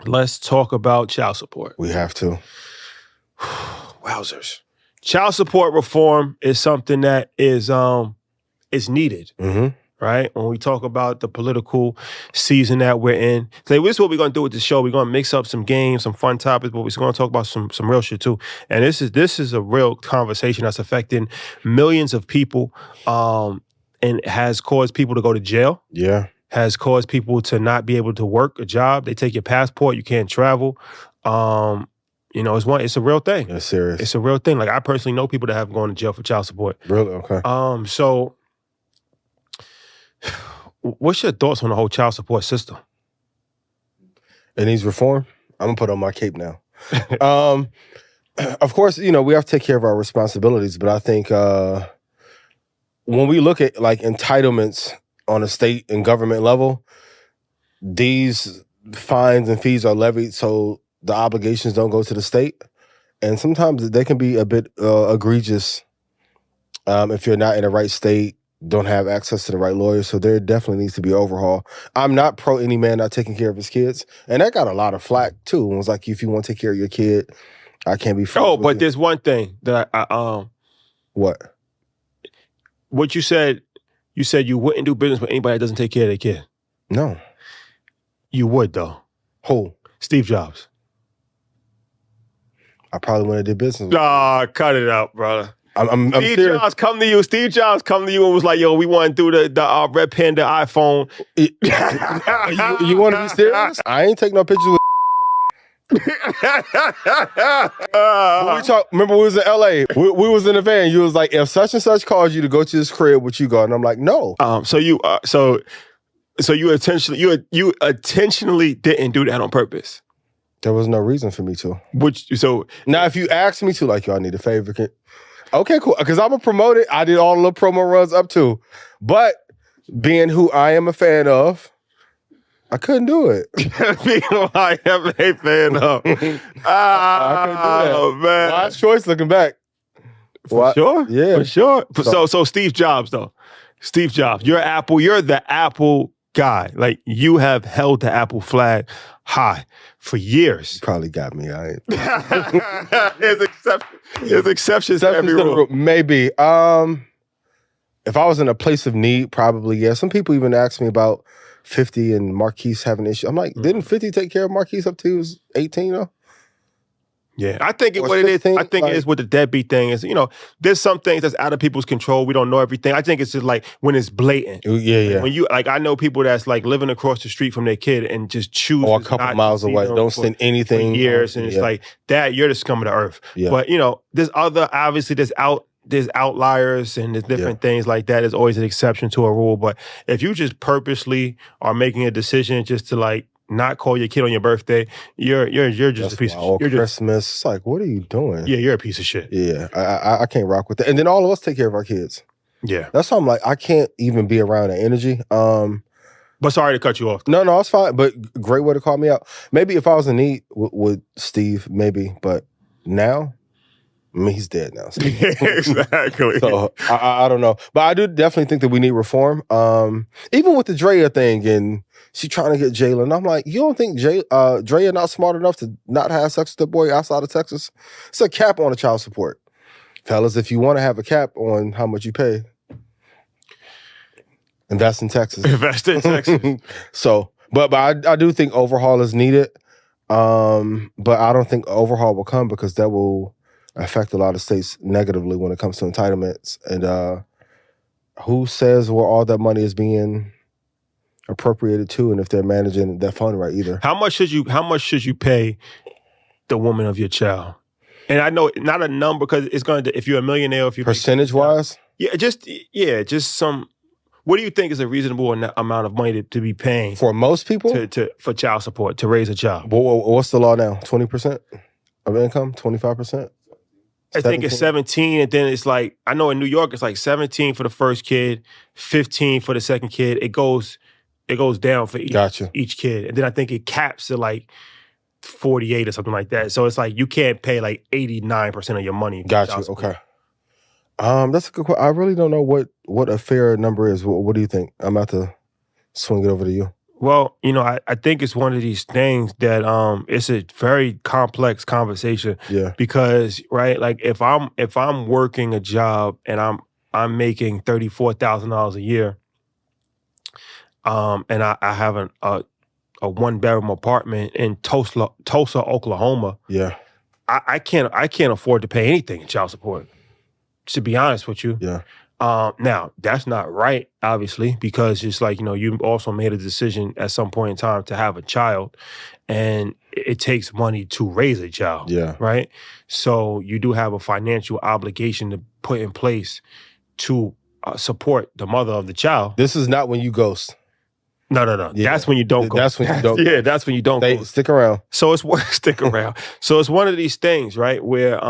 Let's talk about child support. We have to. Wowzers. Child support reform is something that is needed, right? When we talk about the political season that we're in. So this is what we're going to do with the show. We're going to mix up some games, some fun topics, but we're going to talk about some real shit too. And this is a real conversation that's affecting millions of people and has caused people to go to jail. Yeah. Has caused people to not be able to work a job. They take your passport, you can't travel. It's a real thing. It's serious. It's a real thing. Like I personally know people that have gone to jail for child support. Really? Okay. So what's your thoughts on the whole child support system? It needs reform. I'm gonna put on my cape now. Of course, we have to take care of our responsibilities, but I think when we look at like entitlements on a state and government level, these fines and fees are levied so the obligations don't go to the state. And sometimes they can be a bit egregious if you're not in the right state, don't have access to the right lawyers. So there definitely needs to be overhaul. I'm not pro any man not taking care of his kids. And that got a lot of flack too. It was like, if you want to take care of your kid, I can't be friends with but you. there's one thing that I What? What you said you wouldn't do business with anybody that doesn't take care of their kid. No. You would though. Who? Steve Jobs. I probably wouldn't have did business with Nah, cut it out, brother. I'm Steve serious. Jobs come to you. Steve Jobs come to you and was like, "Yo, we want to do the Red Panda iPhone." You want to be serious? I ain't taking no pictures with. Remember we was in LA. We was in a van. You was like, if such and such calls you to go to this crib, would you go? And I'm like, no. So you intentionally didn't do that on purpose. There was no reason for me to. So now, if you ask me to, like, y'all need a favor, okay, cool. Because I'm a promoter. I did all the little promo runs up to, but being who I am a fan of, I couldn't do it. Being who I am a fan of, I couldn't do that. Man, Wise choice looking back. For sure, yeah, for sure. So Steve Jobs though, Steve Jobs, you're Apple. You're the Apple guy. Like you have held the Apple flag high for years. Probably got me. I ain't. There's exceptions to every rule. Maybe. If I was in a place of need, probably, yeah. Some people even ask me about 50 and Marquise having issues. I'm like, didn't 50 take care of Marquise up till he was 18 though? Yeah, I think what it is, I think it is with the deadbeat thing is, there's some things that's out of people's control. We don't know everything. I think it's just like when it's blatant. Yeah. When you, like, I know people that's like living across the street from their kid and just choose or a couple miles away. Don't send anything. For years. And it's like, that, you're the scum of the earth. Yeah. But, there's there's outliers and there's different things like that. There's always an exception to a rule. But if you just purposely are making a decision just to like not call your kid on your birthday, you're just a piece of shit. You're Christmas, it's like, what are you doing? Yeah, you're a piece of shit. Yeah, I can't rock with that. And then all of us take care of our kids. Yeah. That's why I'm like, I can't even be around that energy. But sorry to cut you off. No, it's fine. But great way to call me out. Maybe if I was in need with Steve, maybe. But now, I mean, he's dead now. So. Exactly. So I don't know. But I do definitely think that we need reform. Even with the Drea thing and she trying to get Jalen. I'm like, you don't think Drea not smart enough to not have sex with the boy outside of Texas? It's a cap on the child support. Fellas, if you want to have a cap on how much you pay, invest in Texas. Invest in Texas. So, but I do think overhaul is needed. But I don't think overhaul will come because that will affect a lot of states negatively when it comes to entitlements. And who says where all that money is being appropriated to, and if they're managing that fund right either? How much should you pay the woman of your child? And I know not a number because it's going to, if you're a millionaire, if you percentage wise, just some. What do you think is a reasonable amount of money to be paying for most people for child support to raise a child? What's the law now? 20% of income, 25%. I think it's 17, and then it's like, I know in New York it's like 17 for the first kid, 15 for the second kid. It goes down for each kid, and then I think it caps to like 48 or something like that. So it's like you can't pay like 89% of your money. Gotcha. Okay. That's a good question. I really don't know what a fair number is. What do you think? I'm about to swing it over to you. Well, I think it's one of these things that it's a very complex conversation. Yeah. Because, right, like if I'm working a job and I'm making $34,000 a year, and I have a 1-bedroom apartment in Tulsa, Oklahoma. Yeah. I can't afford to pay anything in child support, to be honest with you. Yeah. Now, that's not right, obviously, because it's like, you also made a decision at some point in time to have a child, and it takes money to raise a child. Yeah. Right? So you do have a financial obligation to put in place to support the mother of the child. This is not when you ghost. No. Yeah. That's when you don't go. That's when you don't. Yeah, that's when you don't go. Stick around. So it's stick around. So it's one of these things, right, where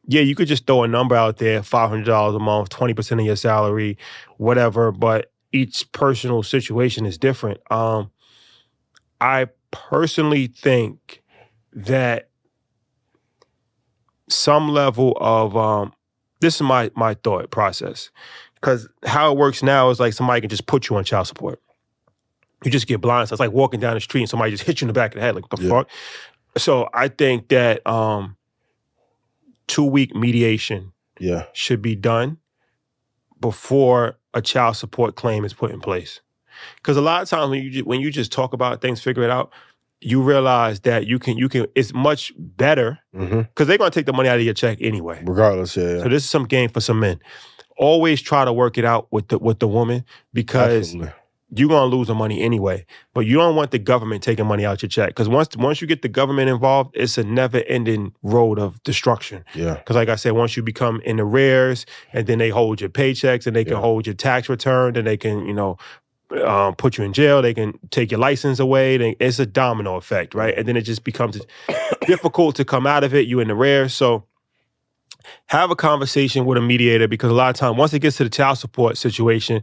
you could just throw a number out there, $500 a month, 20% of your salary, whatever, but each personal situation is different. I personally think that some level of this is my thought process, because how it works now is like somebody can just put you on child support. You just get blindsided. It's like walking down the street and somebody just hits you in the back of the head. Like, what the fuck? So I think that 2-week mediation should be done before a child support claim is put in place. Because a lot of times when you just talk about things, figure it out, you realize that you can it's much better, because they're going to take the money out of your check anyway. Regardless, yeah. So this is some game for some men. Always try to work it out with the woman, because you're going to lose the money anyway. But you don't want the government taking money out your check, because once you get the government involved, it's a never-ending road of destruction. Yeah. Because like I said, once you become in arrears, and then they hold your paychecks, and they can hold your tax return, and they can, put you in jail, they can take your license away. It's a domino effect, right? And then it just becomes difficult to come out of it. You in arrears. So have a conversation with a mediator, because a lot of times, once it gets to the child support situation,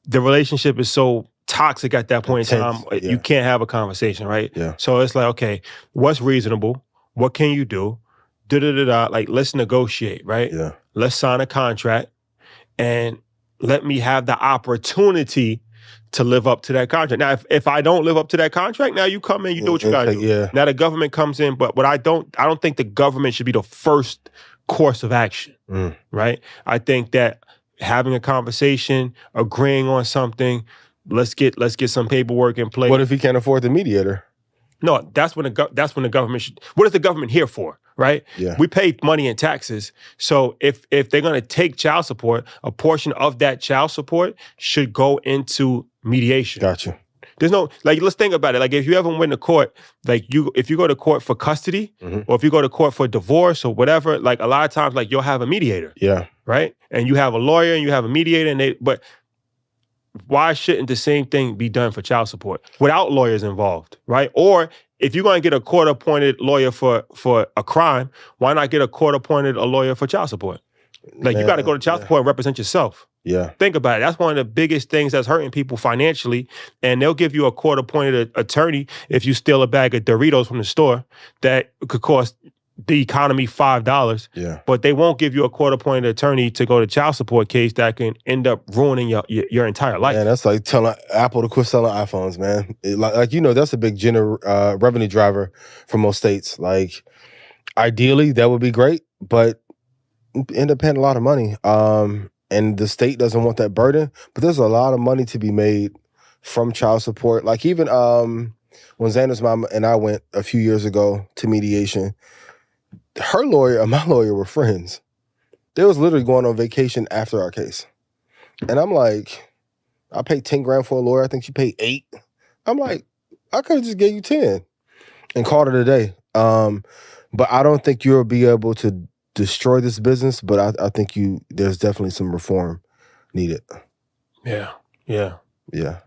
the relationship is so toxic at that point in time, you can't have a conversation, right? Yeah. So it's like, okay, what's reasonable? What can you do? Like, let's negotiate, right? Yeah. Let's sign a contract, and let me have the opportunity to live up to that contract. Now, if I don't live up to that contract, now you come in, you do what you gotta do. Yeah. Now the government comes in, but I don't think the government should be the first course of action, right? I think that having a conversation, agreeing on something, let's get some paperwork in place. What if he can't afford the mediator? No, that's when the government should. What is the government here for, right? Yeah. We pay money in taxes. So if they're going to take child support, a portion of that child support should go into mediation. Gotcha. There's no, like, let's think about it. Like, if you ever went to court, like, if you go to court for custody, or if you go to court for divorce or whatever, like, a lot of times, like, you'll have a mediator. Yeah. Right? And you have a lawyer and you have a mediator, but why shouldn't the same thing be done for child support without lawyers involved, right? Or if you're going to get a court-appointed lawyer for a crime, why not get a court-appointed lawyer for child support? Like, you got to go to child support and represent yourself. Yeah. Think about it. That's one of the biggest things that's hurting people financially. And they'll give you a court-appointed attorney if you steal a bag of Doritos from the store that could cost the economy $5. Yeah. But they won't give you a court-appointed attorney to go to child support case that can end up ruining your entire life. Man, that's like telling Apple to quit selling iPhones, man. That's a big revenue driver for most states. Like, ideally, that would be great, but end up paying a lot of money. And the state doesn't want that burden, but there's a lot of money to be made from child support. Like, even when Xander's mom and I went a few years ago to mediation, her lawyer and my lawyer were friends. They was literally going on vacation after our case. And I'm like, I paid 10 grand for a lawyer. I think she paid 8. I'm like, I could have just gave you 10 and called it a day. But I don't think you'll be able to destroy this business, but I think there's definitely some reform needed. Yeah. Yeah. Yeah.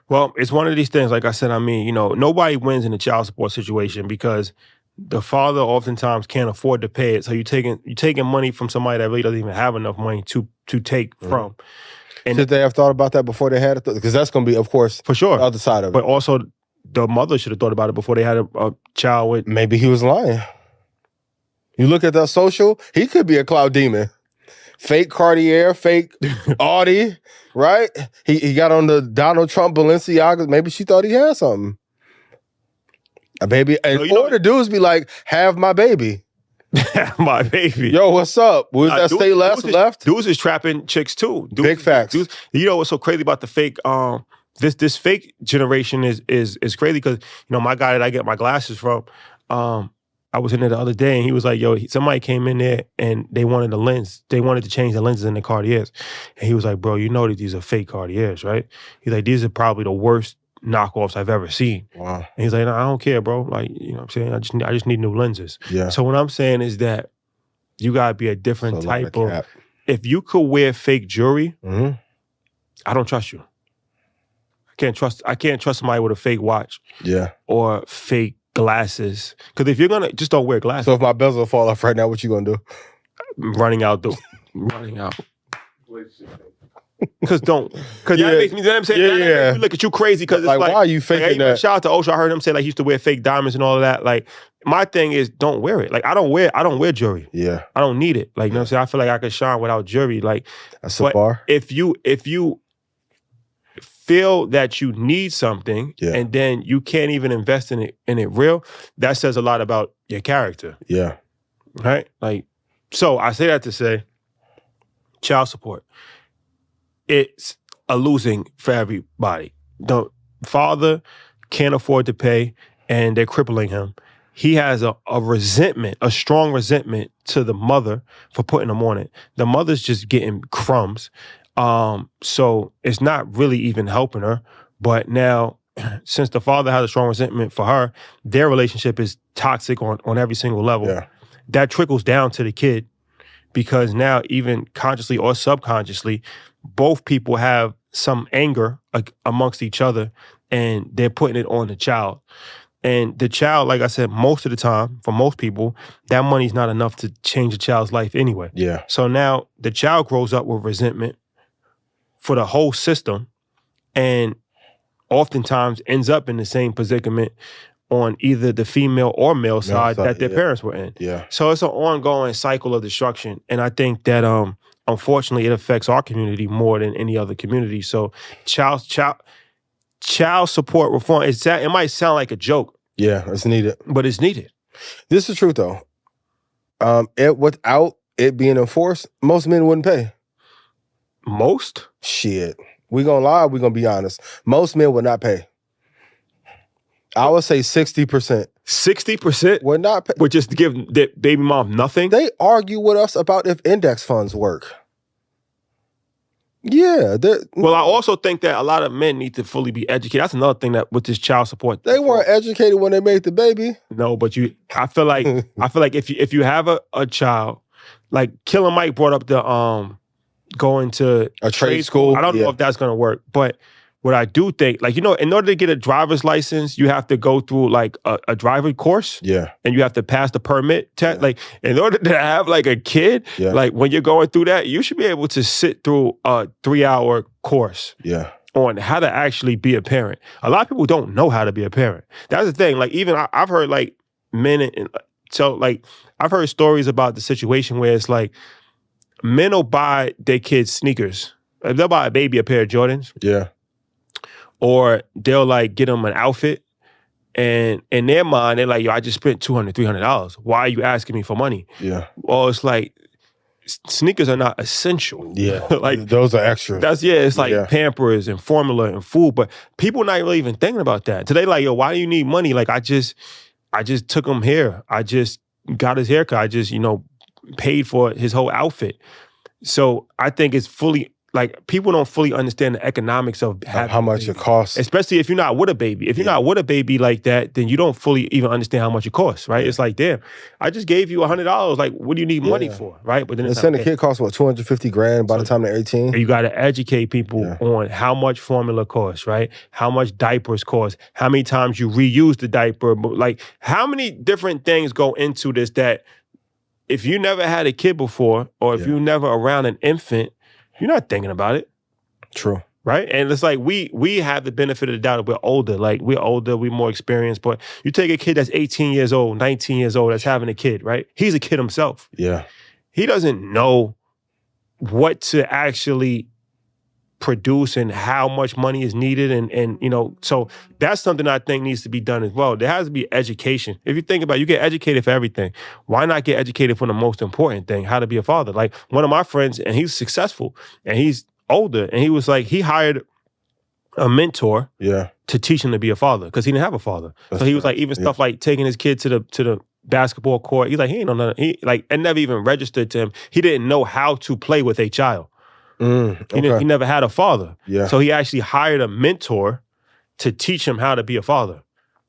Well, it's one of these things, like I said, nobody wins in a child support situation, because the father oftentimes can't afford to pay it. So you're taking money from somebody that really doesn't even have enough money to take from. And should they have thought about that before they had it? Because that's going to be, of course, for sure, the other side of it. But also, the mother should have thought about it before they had a child with. Maybe he was lying. You look at that social, he could be a cloud demon. fake Cartier, fake Audi, right? He got on the Donald Trump Balenciaga. Maybe she thought he had something. A baby. And or the dudes be like, have my baby. My baby. Yo, what's up? Was that stay left? Dudes is trapping chicks too. Big facts. Dudes, you know what's so crazy about the fake? This fake generation is crazy because my guy that I get my glasses from. I was in there the other day and he was like, "Yo, somebody came in there and they wanted a lens. They wanted to change the lenses in the Cartiers." And he was like, "Bro, you know that these are fake Cartiers, right?" He's like, "These are probably the worst knockoffs I've ever seen." Wow. And he's like, "No, I don't care, bro. Like, you know what I'm saying? I just need new lenses." Yeah. So what I'm saying is that you gotta be a different type of if you could wear fake jewelry, I don't trust you. I can't trust somebody with a fake watch. Yeah. Or fake glasses. Because if you're gonna just don't wear glasses. So if my bezel fall off right now, what you gonna do? Running out. Because that makes me, you know what I'm saying? That makes me look at you crazy because it's like, why are you faking that? Shout out to Osha. I heard him say like he used to wear fake diamonds and all of that. Like my thing is don't wear it. Like I don't wear jewelry. Yeah. I don't need it. Like you know what I'm saying? I feel like I could shine without jewelry. Like that's a bar. If you feel that you need something and then you can't even invest in it real, that says a lot about your character. Yeah. Right? Like, so I say that to say child support. It's a losing for everybody. The father can't afford to pay and they're crippling him. He has a resentment, a strong resentment to the mother for putting him on it. The mother's just getting crumbs. So it's not really even helping her. But now, since the father has a strong resentment for her, their relationship is toxic on every single level. Yeah. That trickles down to the kid because now, even consciously or subconsciously, both people have some anger amongst each other and they're putting it on the child. And the child, like I said, most of the time, for most people, that money's not enough to change a child's life anyway. Yeah. So now the child grows up with resentment for the whole system and oftentimes ends up in the same predicament on either the female or male side that their parents were in. Yeah. So it's an ongoing cycle of destruction. And I think that unfortunately it affects our community more than any other community. So child support reform, it might sound like a joke. Yeah, it's needed. But it's needed. This is the truth though. Without it being enforced, most men wouldn't pay. Most? Shit. We gonna lie, we gonna be honest. Most men would not pay. I would say 60%. 60% would not pay. Would just give the baby mom nothing? They argue with us about if index funds work. Yeah. Well, I also think that a lot of men need to fully be educated. That's another thing that with this child support. They weren't educated when they made the baby. No, but I feel like if you have a child, like Killer Mike brought up the going to a trade school. I don't know if that's gonna work, but what I do think, like, in order to get a driver's license, you have to go through like a driving course. Yeah. And you have to pass the permit test. Yeah. Like, in order to have like a kid, like when you're going through that, you should be able to sit through a 3-hour course. Yeah. On how to actually be a parent. A lot of people don't know how to be a parent. That's the thing. Like, even I've heard like men, so like I've heard stories about the situation where it's like men will buy their kids sneakers. They'll buy a baby a pair of Jordans. Yeah. Or they'll like get them an outfit, and in their mind, they're like, yo, I just spent $200, $300. Why are you asking me for money? Yeah. Well, it's like, sneakers are not essential. Yeah. Like those are extra. It's like Pampers and formula and food, but people not really even thinking about that. Today, like, yo, why do you need money? Like, I just took him here. I just got his haircut. I just, paid for his whole outfit. So I think it's fully, like, people don't fully understand the economics of how much it costs. Especially if you're not with a baby. If you're not with a baby like that, then you don't fully even understand how much it costs, right? It's like, damn, I just gave you $100. Like, what do you need money for, right? But then it's the kid costs, what, $250,000 by the time they're 18? You got to educate people on how much formula costs, right? How much diapers cost, how many times you reuse the diaper. Like, how many different things go into this that if you never had a kid before, or if you're never around an infant, you're not thinking about it. True. Right? And it's like we have the benefit of the doubt that we're older. Like, we're older, we're more experienced. But you take a kid that's 18 years old, 19 years old, that's having a kid, right? He's a kid himself. Yeah. He doesn't know what to actually produce and how much money is needed. And you know, so that's something I think needs to be done as well. There has to be education. If you think about it, you get educated for everything. Why not get educated for the most important thing, how to be a father? Like one of my friends, and he's successful and he's older, and he was like, he hired a mentor to teach him to be a father because he didn't have a father. So he was like, even stuff like taking his kid to the basketball court. He's like, he ain't know nothing. He like, it never even registered to him. He didn't know how to play with a child. He never had a father. So he actually hired a mentor to teach him how to be a father.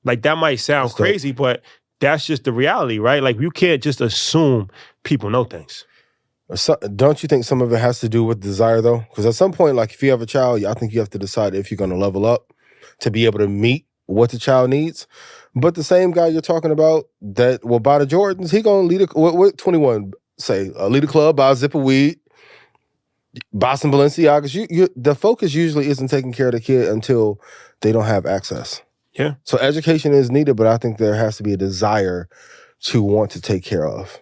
Like that might sound crazy, but that's just the reality, right? Like you can't just assume people know things. So, don't you think some of it has to do with desire though? Because at some point, like if you have a child, I think you have to decide if you're going to level up to be able to meet what the child needs. But the same guy you're talking about that will buy the Jordans, he going to lead what 21 say, lead a club, buy a zip of weed, buy some Balenciagas. The focus usually isn't taking care of the kid until they don't have access. Yeah. So education is needed, but I think there has to be a desire to want to take care of.